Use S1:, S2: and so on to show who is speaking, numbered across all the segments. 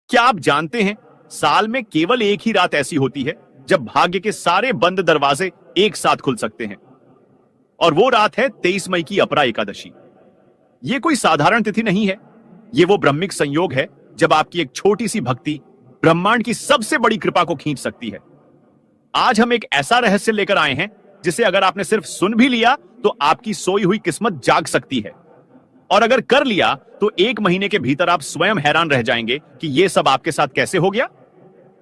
S1: क्या आप जानते हैं, साल में केवल एक ही रात ऐसी होती है जब भाग्य के सारे बंद दरवाजे एक साथ खुल सकते हैं, और वो रात है 23 मई की अपरा एकादशी। ये कोई साधारण तिथि नहीं है, ये वो ब्रह्मिक संयोग है जब आपकी एक छोटी सी भक्ति ब्रह्मांड की सबसे बड़ी कृपा को खींच सकती है। आज हम एक ऐसा रहस्य लेकर आए हैं जिसे अगर आपने सिर्फ सुन भी लिया तो आपकी सोई हुई किस्मत जाग सकती है, और अगर कर लिया तो 1 महीने के भीतर आप स्वयं हैरान रह जाएंगे कि यह सब आपके साथ कैसे हो गया।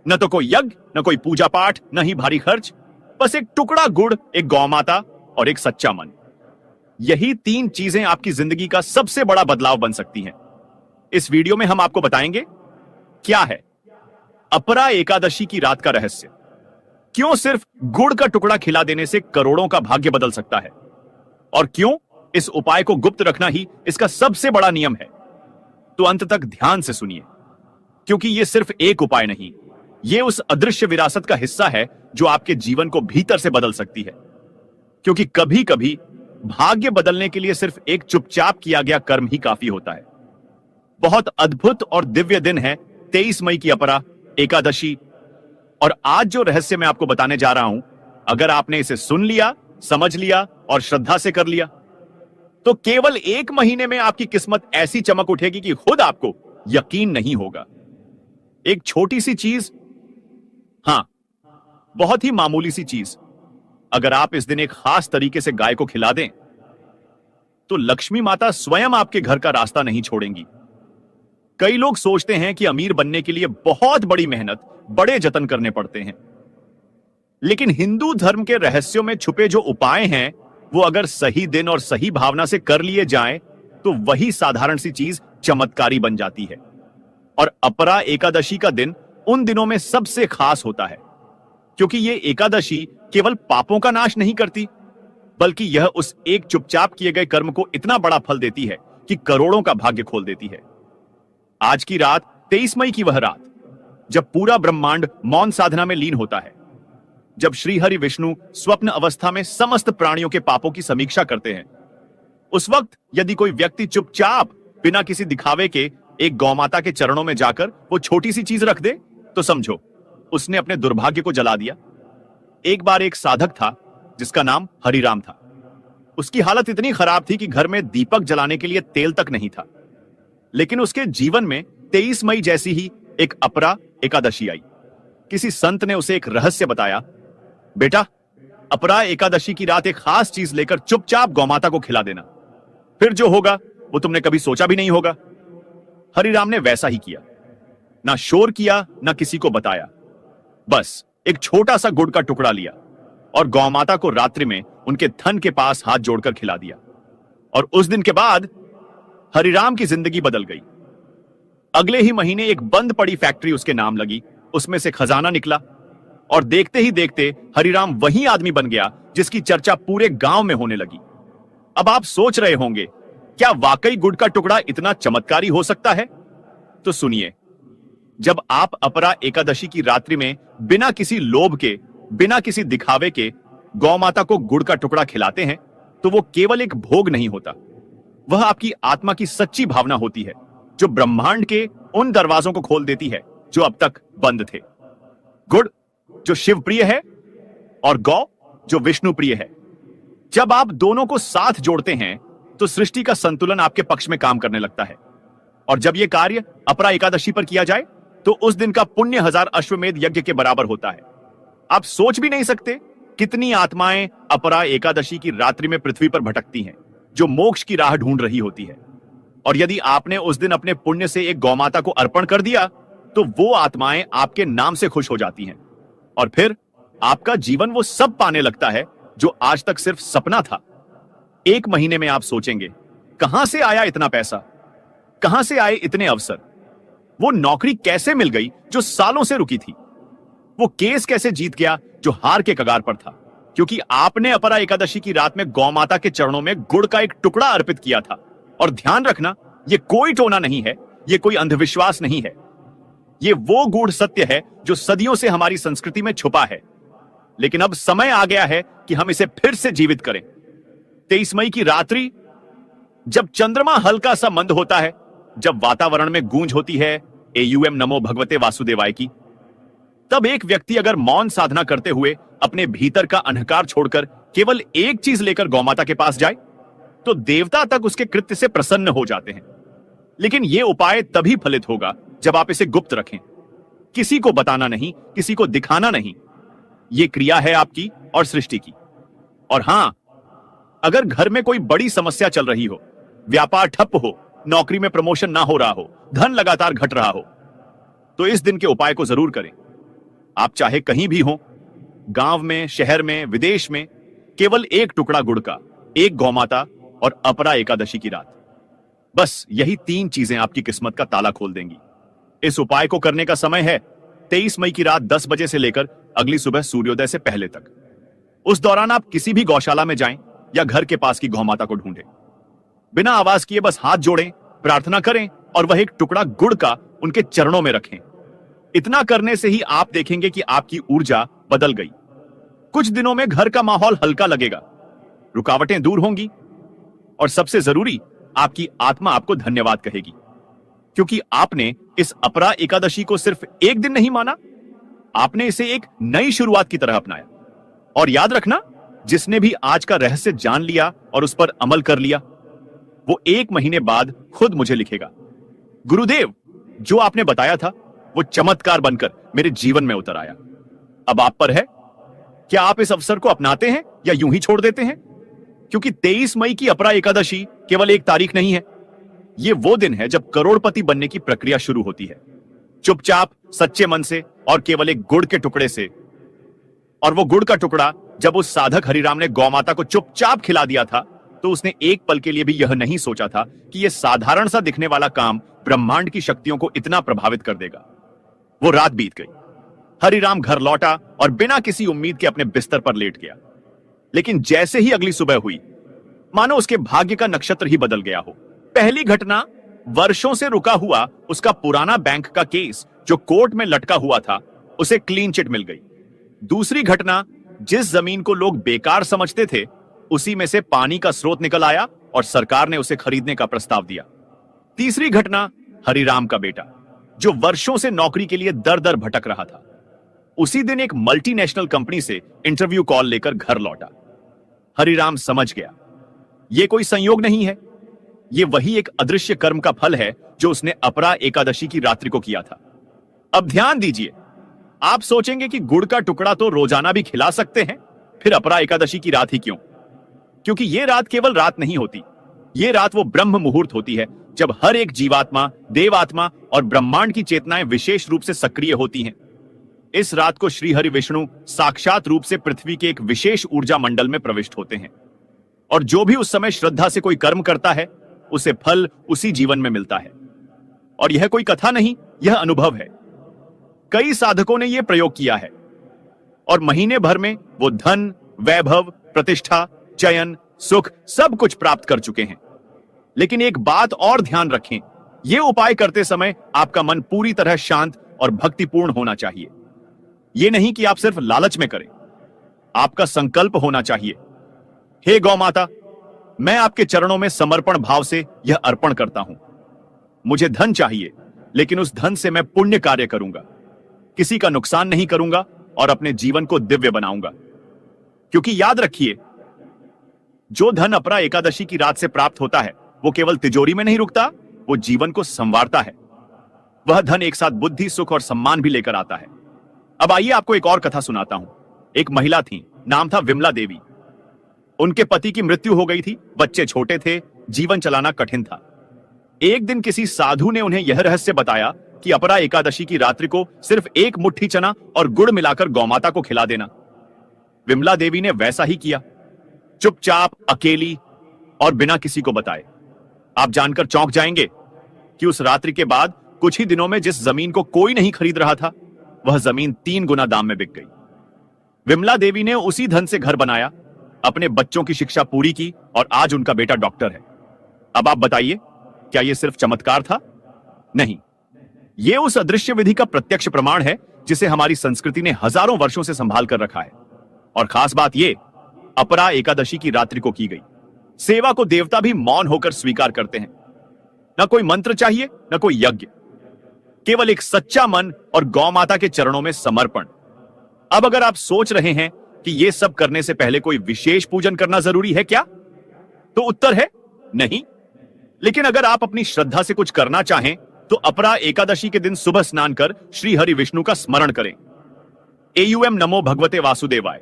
S1: न तो कोई यज्ञ, न कोई पूजा पाठ, न ही भारी खर्च, बस एक टुकड़ा गुड़, एक गौ माता और एक सच्चा मन। यही 3 चीजें आपकी जिंदगी का सबसे बड़ा बदलाव बन सकती हैं। इस वीडियो में हम आपको बताएंगे क्या है अपरा एकादशी की रात का रहस्य, क्यों सिर्फ गुड़ का टुकड़ा खिला देने से करोड़ों का भाग्य बदल सकता है, और क्यों इस उपाय को गुप्त रखना ही इसका सबसे बड़ा नियम है। तो अंत तक ध्यान से सुनिए, क्योंकि यह सिर्फ एक उपाय नहीं, यह उस अदृश्य विरासत का हिस्सा है जो आपके जीवन को भीतर से बदल सकती है। क्योंकि कभी कभी भाग्य बदलने के लिए सिर्फ एक चुपचाप किया गया कर्म ही काफी होता है। बहुत अद्भुत और दिव्य दिन है 23 मई की अपरा एकादशी, और आज जो रहस्य मैं आपको बताने जा रहा हूं, अगर आपने इसे सुन लिया, समझ लिया और श्रद्धा से कर लिया, तो केवल 1 महीने में आपकी किस्मत ऐसी चमक उठेगी कि खुद आपको यकीन नहीं होगा। एक छोटी सी चीज, हां, बहुत ही मामूली सी चीज, अगर आप इस दिन एक खास तरीके से गाय को खिला दें, तो लक्ष्मी माता स्वयं आपके घर का रास्ता नहीं छोड़ेंगी। कई लोग सोचते हैं कि अमीर बनने के लिए बहुत बड़ी मेहनत, बड़े जतन करने पड़ते हैं, लेकिन हिंदू धर्म के रहस्यों में छुपे जो उपाय हैं, वो अगर सही दिन और सही भावना से कर लिए जाएं, तो वही साधारण सी चीज चमत्कारी बन जाती है। और अपरा एकादशी का दिन उन दिनों में सबसे खास होता है, क्योंकि ये एकादशी केवल पापों का नाश नहीं करती, बल्कि यह उस एक चुपचाप किए गए कर्म को इतना बड़ा फल देती है कि करोड़ों का भाग्य खोल देती है। आज की रात 23 मई की वह रात जब पूरा ब्रह्मांड मौन साधना में लीन होता है, जब श्री हरि विष्णु स्वप्न अवस्था में समस्त प्राणियों के पापों की समीक्षा करते हैं, उस वक्त यदि कोई व्यक्ति चुपचाप बिना किसी दिखावे के एक गौमाता के चरणों में जाकर वो छोटी सी चीज रख दे, तो समझो उसने अपने दुर्भाग्य को जला दिया। एक बार एक साधक था जिसका नाम हरिराम था। उसकी हालत इतनी खराब थी कि घर में दीपक जलाने के लिए तेल तक नहीं था, लेकिन उसके जीवन में 23 मई जैसी ही एक अपरा एकादशी आई। किसी संत ने उसे एक रहस्य बताया, बेटा, अपरा एकादशी की रात एक खास चीज लेकर चुपचाप गौमाता को खिला देना, फिर जो होगा वो तुमने कभी सोचा भी नहीं होगा। हरिराम ने वैसा ही किया, ना शोर किया, ना किसी को बताया, बस एक छोटा सा गुड़ का टुकड़ा लिया और गौमाता को रात्रि में उनके थन के पास हाथ जोड़कर खिला दिया। और उस दिन के बाद हरिराम की जिंदगी बदल गई। अगले ही महीने एक बंद पड़ी फैक्ट्री उसके नाम लगी, उसमें से खजाना निकला, और देखते ही देखते हरिराम वही आदमी बन गया जिसकी चर्चा पूरे गांव में होने लगी। अब आप सोच रहे होंगे, क्या वाकई गुड़ का टुकड़ा इतना चमत्कारी हो सकता है? तो सुनिए, जब आप अपरा एकादशी की रात्रि में बिना किसी लोभ के, बिना किसी दिखावे के गौ माता को गुड़ का टुकड़ा खिलाते हैं, तो वो केवल एक भोग नहीं होता, वह आपकी आत्मा की सच्ची भावना होती है, जो ब्रह्मांड के उन दरवाजों को खोल देती है जो अब तक बंद थे। गुड़ जो शिव प्रिय है और गौ जो विष्णु प्रिय है। जब आप दोनों को साथ जोड़ते हैं तो सृष्टि का संतुलन आपके पक्ष में काम करने लगता है, और जब यह कार्य अपरा एकादशी पर किया जाए तो उस दिन का पुण्य 1000 अश्वमेध यज्ञ के बराबर होता है। आप सोच भी नहीं सकते कितनी आत्माएं अपरा एकादशी की रात्रि में पृथ्वी पर भटकती हैं, जो मोक्ष की राह ढूंढ रही होती है। और यदि आपने उस दिन अपने पुण्य से एक गौमाता को अर्पण कर दिया, तो वो आत्माएं आपके नाम से खुश हो जाती हैं, और फिर आपका जीवन वो सब पाने लगता है जो आज तक सिर्फ सपना था। 1 महीने में आप सोचेंगे, कहां से आया इतना पैसा, कहां से आए इतने अवसर, वो नौकरी कैसे मिल गई जो सालों से रुकी थी, वो केस कैसे जीत गया जो हार के कगार पर था, क्योंकि आपने अपरा एकादशी की रात में गौमाता के चरणों में गुड़ का एक टुकड़ा अर्पित किया था। और ध्यान रखना, ये कोई टोना नहीं है, ये कोई अंधविश्वास नहीं है, ये वो गूढ़ सत्य है जो सदियों से हमारी संस्कृति में छुपा है, लेकिन अब समय आ गया है कि हम इसे फिर से जीवित करें। 23 मई की रात्रि, जब चंद्रमा हल्का सा मंद होता है, जब वातावरण में गूंज होती है, AUM नमो भगवते वासुदेवाय की। तब एक व्यक्ति अगर मौन साधना करते हुए अपने भीतर का अंधकार छोड़कर केवल एक चीज लेकर गौमाता के पास जाए तो देवता तक उसके कृत्य से प्रसन्न हो जाते हैं। लेकिन यह उपाय तभी फलित होगा जब आप इसे गुप्त रखें, किसी को बताना नहीं, किसी को दिखाना नहीं। यह क्रिया है आपकी और सृष्टि की। और हां, अगर घर में कोई बड़ी समस्या चल रही हो, व्यापार ठप हो, नौकरी में प्रमोशन ना हो रहा हो, धन लगातार घट रहा हो, तो इस दिन के उपाय को जरूर करें। आप चाहे कहीं भी हो, गांव में, शहर में, विदेश में, केवल एक टुकड़ा गुड़ का, एक गौमाता और अपरा एकादशी की रात। बस यही 3 चीजें आपकी किस्मत का ताला खोल देंगी। इस उपाय को करने का समय है 23 मई की रात 10 बजे से लेकर अगली सुबह सूर्योदय से पहले तक। उस दौरान आप किसी भी गौशाला में जाएं या घर के पास की गौमाता को ढूंढें। बिना आवाज किए बस हाथ जोड़ें, प्रार्थना करें और वह एक टुकड़ा गुड़ का उनके चरणों में रखें। इतना करने से ही आप देखेंगे कि आपकी ऊर्जा बदल गई। कुछ दिनों में घर का माहौल हल्का लगेगा, रुकावटें दूर होंगी और सबसे जरूरी, आपकी आत्मा आपको धन्यवाद कहेगी, क्योंकि आपने इस अपरा एकादशी को सिर्फ एक दिन नहीं माना, आपने इसे एक नई शुरुआत की तरह अपनाया। और याद रखना, जिसने भी आज का रहस्य जान लिया और उस पर अमल कर लिया, वो 1 महीने बाद खुद मुझे लिखेगा, गुरुदेव, जो आपने बताया था वो चमत्कार बनकर मेरे जीवन में उतर आया। अब आप पर है, क्या आप इस अवसर को अपनाते हैं या यूं ही छोड़ देते हैं? क्योंकि 23 मई की अपरा एकादशी केवल एक तारीख नहीं है, यह वो दिन है जब करोड़पति बनने की प्रक्रिया शुरू होती है। चुपचाप, सच्चे मन से और केवल एक गुड़ के टुकड़े से। और वो गुड़ का टुकड़ा जब उस साधक हरिराम ने गौमाता को चुपचाप खिला दिया था, तो उसने एक पल के लिए भी यह नहीं सोचा था कि यह साधारण सा दिखने वाला काम ब्रह्मांड की शक्तियों को इतना प्रभावित कर देगा। वो रात बीत गई, हरिराम घर लौटा और बिना किसी उम्मीद के अपने बिस्तर पर लेट गया। लेकिन जैसे ही अगली सुबह हुई, मानो उसके भाग्य का नक्षत्र ही बदल गया हो। पहली घटना, वर्षों से रुका हुआ उसका पुराना बैंक का केस जो कोर्ट में लटका हुआ था, उसे क्लीन चिट मिल गई। दूसरी घटना, जिस जमीन को लोग बेकार समझते थे, उसी में से पानी का स्रोत निकल आया और सरकार ने उसे खरीदने का प्रस्ताव दिया। तीसरी घटना, हरिराम का बेटा जो वर्षों से नौकरी के लिए दर दर भटक रहा था, उसी दिन एक मल्टीनेशनल कंपनी से इंटरव्यू कॉल लेकर घर लौटा। हरिराम समझ गया, यह कोई संयोग नहीं है, यह वही एक अदृश्य कर्म का फल है जो उसने अपरा एकादशी की रात्रि को किया था। अब ध्यान दीजिए, आप सोचेंगे कि गुड़ का टुकड़ा तो रोजाना भी खिला सकते हैं, फिर अपरा एकादशी की रात ही क्यों? क्योंकि यह रात केवल रात नहीं होती, यह रात वो ब्रह्म मुहूर्त होती है जब हर एक जीवात्मा, देवात्मा और ब्रह्मांड की चेतनाएं विशेष रूप से सक्रिय होती हैं। इस रात को श्री हरि विष्णु साक्षात रूप से पृथ्वी के एक विशेष ऊर्जा मंडल में प्रविष्ट होते हैं, और जो भी उस समय श्रद्धा से कोई कर्म करता है, उसे फल उसी जीवन में मिलता है। और यह कोई कथा नहीं, यह अनुभव है। कई साधकों ने यह प्रयोग किया है और महीने भर में वो धन, वैभव, प्रतिष्ठा, चयन, सुख सब कुछ प्राप्त कर चुके हैं। लेकिन एक बात और ध्यान रखें, यह उपाय करते समय आपका मन पूरी तरह शांत और भक्तिपूर्ण होना चाहिए। यह नहीं कि आप सिर्फ लालच में करें, आपका संकल्प होना चाहिए, हे गौ माता, मैं आपके चरणों में समर्पण भाव से यह अर्पण करता हूं। मुझे धन चाहिए, लेकिन उस धन से मैं पुण्य कार्य करूंगा, किसी का नुकसान नहीं करूंगा और अपने जीवन को दिव्य बनाऊंगा। क्योंकि याद रखिए, जो धन अपरा एकादशी की रात से प्राप्त होता है, वो केवल तिजोरी में नहीं रुकता, वो जीवन को संवारता है। वह धन एक साथ बुद्धि, सुख और सम्मान भी लेकर आता है। अब आइए आपको एक और कथा सुनाता हूं। एक महिला थी, नाम था विमला देवी। उनके पति की मृत्यु हो गई थी, बच्चे छोटे थे, जीवन चलाना कठिन था। एक दिन किसी साधु ने उन्हें यह रहस्य बताया कि अपरा एकादशी की रात्रि को सिर्फ एक मुट्ठी चना और गुड़ मिलाकर गौमाता को खिला देना। विमला देवी ने वैसा ही किया, चुपचाप, अकेली और बिना किसी को बताए। आप जानकर चौंक जाएंगे कि उस रात्रि के बाद कुछ ही दिनों में जिस जमीन को कोई नहीं खरीद रहा था, वह जमीन 3 गुना दाम में बिक गई। विमला देवी ने उसी धन से घर बनाया, अपने बच्चों की शिक्षा पूरी की और आज उनका बेटा डॉक्टर है। अब आप बताइए, क्या यह सिर्फ चमत्कार था? नहीं, यह उस अदृश्य विधि का प्रत्यक्ष प्रमाण है जिसे हमारी संस्कृति ने हजारों वर्षों से संभाल कर रखा है। और खास बात यह, अपरा एकादशी की रात्रि को की गई सेवा को देवता भी मौन होकर स्वीकार करते हैं। न कोई मंत्र चाहिए, न कोई यज्ञ, केवल एक सच्चा मन और गौ माता के चरणों में समर्पण। अब अगर आप सोच रहे हैं कि यह सब करने से पहले कोई विशेष पूजन करना जरूरी है क्या, तो उत्तर है नहीं। लेकिन अगर आप अपनी श्रद्धा से कुछ करना चाहें तो अपरा एकादशी के दिन सुबह स्नान कर श्री हरि विष्णु का स्मरण करें। एयूएम नमो भगवते वासुदेवाय।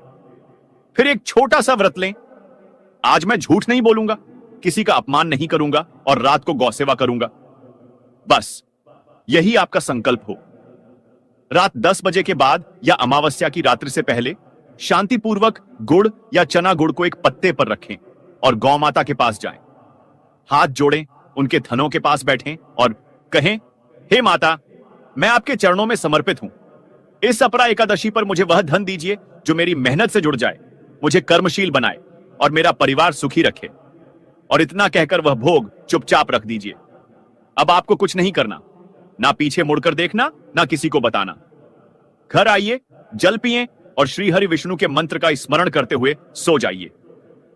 S1: फिर एक छोटा सा व्रत लें। आज मैं झूठ नहीं बोलूंगा, किसी का अपमान नहीं करूंगा और रात को गौसेवा करूंगा। बस यही आपका संकल्प हो। रात 10 बजे के बाद या अमावस्या की रात्रि से पहले शांतिपूर्वक गुड़ या चना गुड़ को एक पत्ते पर रखें और गौ माता के पास जाएं। हाथ जोड़ें, उनके थनों के पास बैठें और कहें, हे माता, मैं आपके चरणों में समर्पित हूं। इस अपरा एकादशी पर मुझे वह धन दीजिए जो मेरी मेहनत से जुड़ जाए, मुझे कर्मशील बनाए और मेरा परिवार सुखी रखे। और इतना कहकर वह भोग चुपचाप रख दीजिए। अब आपको कुछ नहीं करना, ना पीछे मुड़कर देखना, ना किसी को बताना। घर आइए, जल पिएं और श्री हरि विष्णु के मंत्र का स्मरण करते हुए सो जाइए।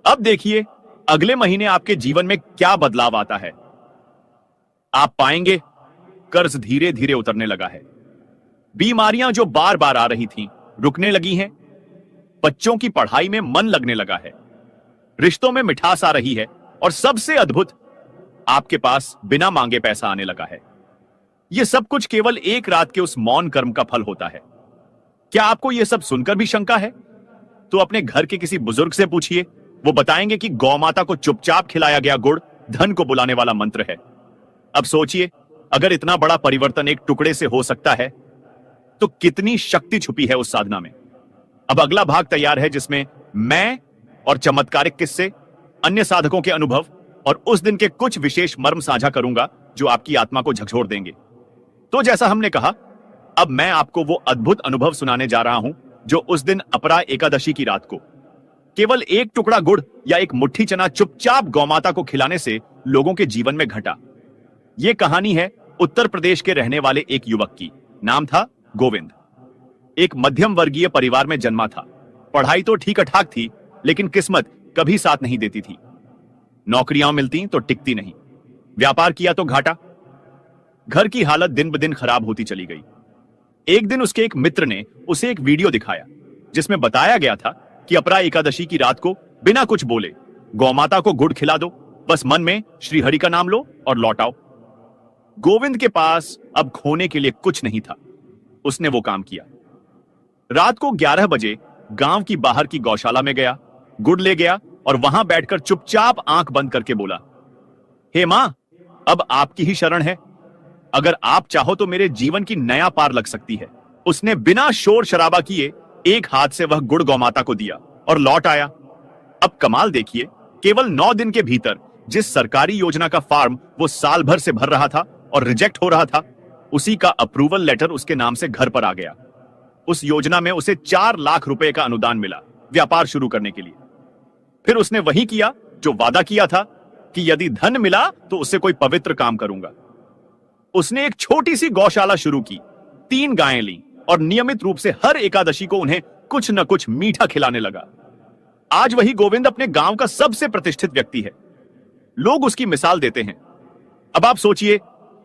S1: अब देखिए अगले महीने आपके जीवन में क्या बदलाव आता है। आप पाएंगे कर्ज धीरे धीरे उतरने लगा है। बीमारियां जो बार बार आ रही थीं, रुकने लगी हैं। बच्चों की पढ़ाई में मन लगने लगा है। रिश्तों में मिठास आ रही है और सबसे अद्भुत, आपके पास बिना मांगे पैसा आने लगा है। यह सब कुछ केवल एक रात के उस मौन कर्म का फल होता है। क्या आपको यह सब सुनकर भी शंका है? तो अपने घर के किसी बुजुर्ग से पूछिए, वो बताएंगे कि गौ माता को चुपचाप खिलाया गया गुड़ धन को बुलाने वाला मंत्र है। अब सोचिए, अगर इतना बड़ा परिवर्तन एक टुकड़े से हो सकता है तो कितनी शक्ति छुपी है उस साधना में। अब अगला भाग तैयार है जिसमें मैं और चमत्कारिक किस्से, अन्य साधकों के अनुभव और उस दिन के कुछ विशेष मर्म साझा करूंगा जो आपकी आत्मा को झकझोर देंगे। तो जैसा हमने कहा, अब मैं आपको वो अद्भुत अनुभव सुनाने जा रहा हूं जो उस दिन अपरा एकादशी की रात को केवल एक टुकड़ा गुड़ या एक मुट्ठी चना चुपचाप गौमाता को खिलाने से लोगों के जीवन में घटा। यह कहानी है उत्तर प्रदेश के रहने वाले एक युवक की। नाम था गोविंद। एक मध्यम वर्गीय परिवार में जन्मा था। पढ़ाई तो ठीक ठाक थी, लेकिन किस्मत कभी साथ नहीं देती थी। नौकरियां मिलती तो टिकती नहीं, व्यापार किया तो घाटा। घर की हालत दिन ब दिन खराब होती चली गई। एक दिन उसके एक मित्र ने उसे एक वीडियो दिखाया जिसमें बताया गया था कि अपरा एकादशी की रात को बिना कुछ बोले गौमाता को गुड़ खिला दो, बस मन में श्री हरि का नाम लो और लौट आओ। गोविंद के पास अब खोने के लिए कुछ नहीं था। उसने वो काम किया। रात को 11 बजे गांव की बाहर की गौशाला में गया, गुड़ ले गया और वहां बैठकर चुपचाप आंख बंद करके बोला, हे मां, अब आपकी ही शरण है। अगर आप चाहो तो मेरे जीवन की नया पार लग सकती है। उसने बिना शोर शराबा किए एक हाथ से वह गुड़ गौमाता को दिया और लौट आया। अब कमाल देखिए, केवल 9 दिन के भीतर जिस सरकारी योजना का फॉर्म वो साल भर से भर रहा था और रिजेक्ट हो रहा था, उसी का अप्रूवल लेटर उसके नाम से घर पर आ गया। उस योजना में उसे 4 लाख रुपए का अनुदान मिला व्यापार शुरू करने के लिए। फिर उसने वही किया जो वादा किया था कि यदि धन मिला तो उससे कोई पवित्र काम करूंगा। उसने एक छोटी सी गौशाला शुरू की, 3 गायें ली और नियमित रूप से हर एकादशी को उन्हें कुछ न कुछ मीठा खिलाने लगा। आज वही गोविंद अपने गांव का सबसे प्रतिष्ठित व्यक्ति है। लोग उसकी मिसाल देते हैं। अब आप सोचिए,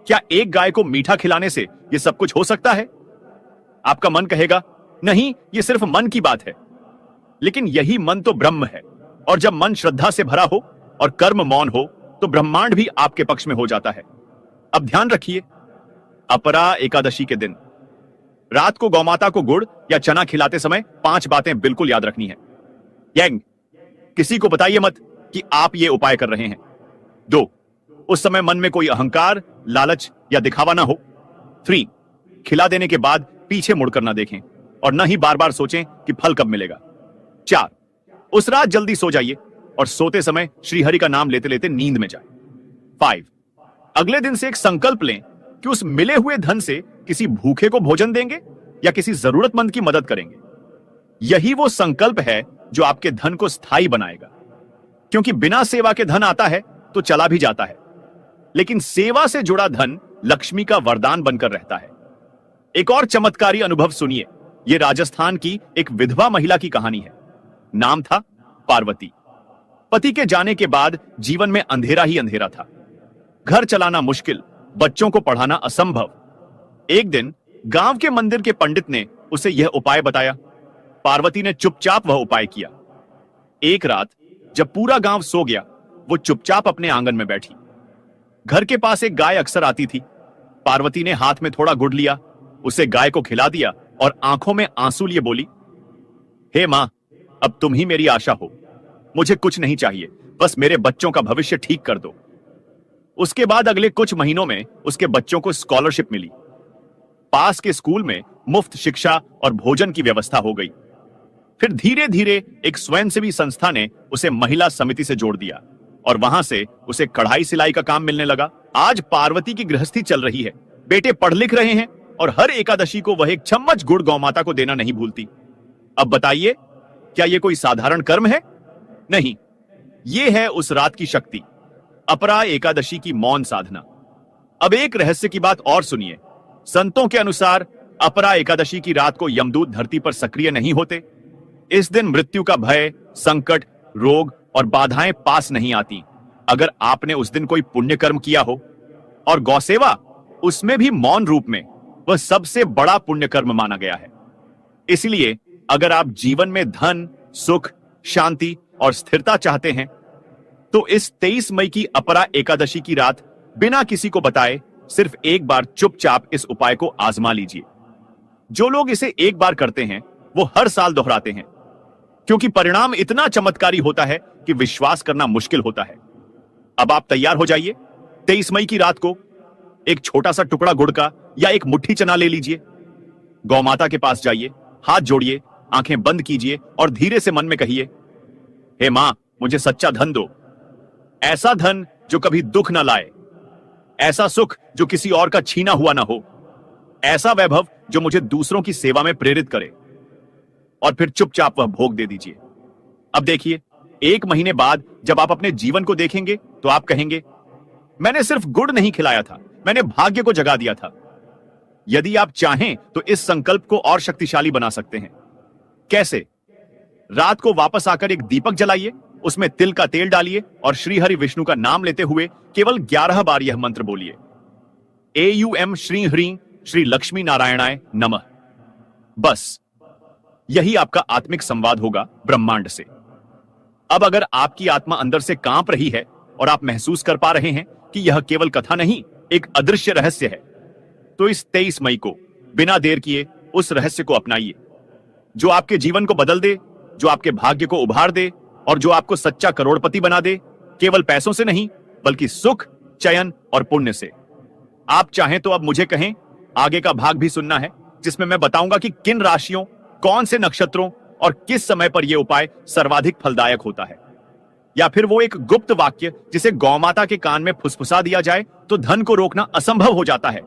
S1: क्या एक गाय को मीठा खिलाने से यह सब कुछ हो सकता है? आपका मन कहेगा, नहीं, यह सिर्फ मन की बात है। लेकिन यही मन तो ब्रह्म है, और जब मन श्रद्धा से भरा हो और कर्म मौन हो तो ब्रह्मांड भी आपके पक्ष में हो जाता है। अब ध्यान रखिए, अपरा एकादशी के दिन रात को गौमाता को गुड़ या चना खिलाते समय 5 बातें बिल्कुल याद रखनी है। यंग, किसी को बताइए मत कि आप ये उपाय कर रहे हैं। 2, उस समय मन में कोई अहंकार, लालच या दिखावा ना हो। 3, खिला देने के बाद पीछे मुड़कर ना देखें और न ही बार बार सोचें कि फल कब मिलेगा। 4, उस रात जल्दी सो जाइए और सोते समय श्रीहरि का नाम लेते लेते नींद में जाए। 5, अगले दिन से एक संकल्प लें कि उस मिले हुए धन से किसी भूखे को भोजन देंगे या किसी जरूरतमंद की मदद करेंगे। यही वो संकल्प है जो आपके धन को स्थायी बनाएगा। क्योंकि बिना सेवा के धन आता है तो चला भी जाता है, लेकिन सेवा से जुड़ा धन लक्ष्मी का वरदान बनकर रहता है। एक और चमत्कारी अनुभव सुनिए। यह राजस्थान की एक विधवा महिला की कहानी है। नाम था पार्वती। पति के जाने के बाद जीवन में अंधेरा ही अंधेरा था। घर चलाना मुश्किल, बच्चों को पढ़ाना असंभव। एक दिन गांव के मंदिर के पंडित ने उसे यह उपाय बताया। पार्वती ने चुपचाप वह उपाय किया। एक रात जब पूरा गांव सो गया, वो चुपचाप अपने आंगन में बैठी। घर के पास एक गाय अक्सर आती थी। पार्वती ने हाथ में थोड़ा गुड़ लिया, उसे गाय को खिला दिया और आंखों में आंसू लिए बोली, हे मां, अब तुम ही मेरी आशा हो। मुझे कुछ नहीं चाहिए, बस मेरे बच्चों का भविष्य ठीक कर दो। उसके बाद अगले कुछ महीनों में उसके बच्चों को स्कॉलरशिप मिली। पास के स्कूल में मुफ्त शिक्षा और भोजन की व्यवस्था हो गई। फिर धीरे धीरे एक स्वयंसेवी संस्था ने उसे महिला समिति से जोड़ दिया और वहां से उसे कढ़ाई सिलाई का काम मिलने लगा। आज पार्वती की गृहस्थी चल रही है, बेटे पढ़ लिख रहे हैं और हर एकादशी को वह एक चम्मच गुड़ गौमाता को देना नहीं भूलती। अब बताइए, क्या यह कोई साधारण कर्म है? नहीं, यह है उस रात की शक्ति, अपरा एकादशी की मौन साधना। अब एक रहस्य की बात और सुनिए। संतों के अनुसार अपरा एकादशी की रात को यमदूत धरती पर सक्रिय नहीं होते। इस दिन मृत्यु का भय, संकट, रोग और बाधाएं पास नहीं आती अगर आपने उस दिन कोई पुण्य कर्म किया हो। और गौसेवा, उसमें भी मौन रूप में, वह सबसे बड़ा पुण्य कर्म माना गया है। इसलिए अगर आप जीवन में धन, सुख, शांति और स्थिरता चाहते हैं तो इस 23 मई की अपरा एकादशी की रात बिना किसी को बताए सिर्फ एक बार चुपचाप इस उपाय को आजमा लीजिए। जो लोग इसे एक बार करते हैं वो हर साल दोहराते हैं, क्योंकि परिणाम इतना चमत्कारी होता है कि विश्वास करना मुश्किल होता है। अब आप तैयार हो जाइए। 23 मई की रात को एक छोटा सा टुकड़ा गुड़ का या एक मुट्ठी चना ले लीजिए। गौमाता के पास जाइए, हाथ जोड़िए, आंखें बंद कीजिए और धीरे से मन में कहिए, हे मां, मुझे सच्चा धन दो। ऐसा धन जो कभी दुख ना लाए, ऐसा सुख जो किसी और का छीना हुआ ना हो, ऐसा वैभव जो मुझे दूसरों की सेवा में प्रेरित करे। और फिर चुपचाप वह भोग दे दीजिए। अब देखिए, 1 महीने बाद जब आप अपने जीवन को देखेंगे तो आप कहेंगे, मैंने सिर्फ गुड़ नहीं खिलाया था, मैंने भाग्य को जगा दिया था। यदि आप चाहें तो इस संकल्प को और शक्तिशाली बना सकते हैं। कैसे? रात को वापस आकर एक दीपक जलाइए, उसमें तिल का तेल डालिए और श्री हरि विष्णु का नाम लेते हुए केवल 11 बार यह मंत्र बोलिए, AUM श्री ह्रीं श्री लक्ष्मी नारायणाय नमः। बस यही आपका आत्मिक संवाद होगा ब्रह्मांड से। अब अगर आपकी आत्मा अंदर से कांप रही है और आप महसूस कर पा रहे हैं कि यह केवल कथा नहीं, एक अदृश्य रहस्य है, तो इस 23 मई को बिना देर किए उस रहस्य को अपनाइए, जो आपके जीवन को बदल दे, जो आपके भाग्य को उभार दे और जो आपको सच्चा करोड़पति बना दे, केवल पैसों से नहीं बल्कि सुख, चयन और पुण्य से। आप चाहें तो अब मुझे कहें, आगे का भाग भी सुनना है, जिसमें मैं बताऊंगा कि किन राशियों, कौन से नक्षत्रों और किस समय पर यह उपाय सर्वाधिक फलदायक होता है। या फिर वो एक गुप्त वाक्य जिसे गौमाता के कान में फुसफुसा दिया जाए तो धन को रोकना असंभव हो जाता है।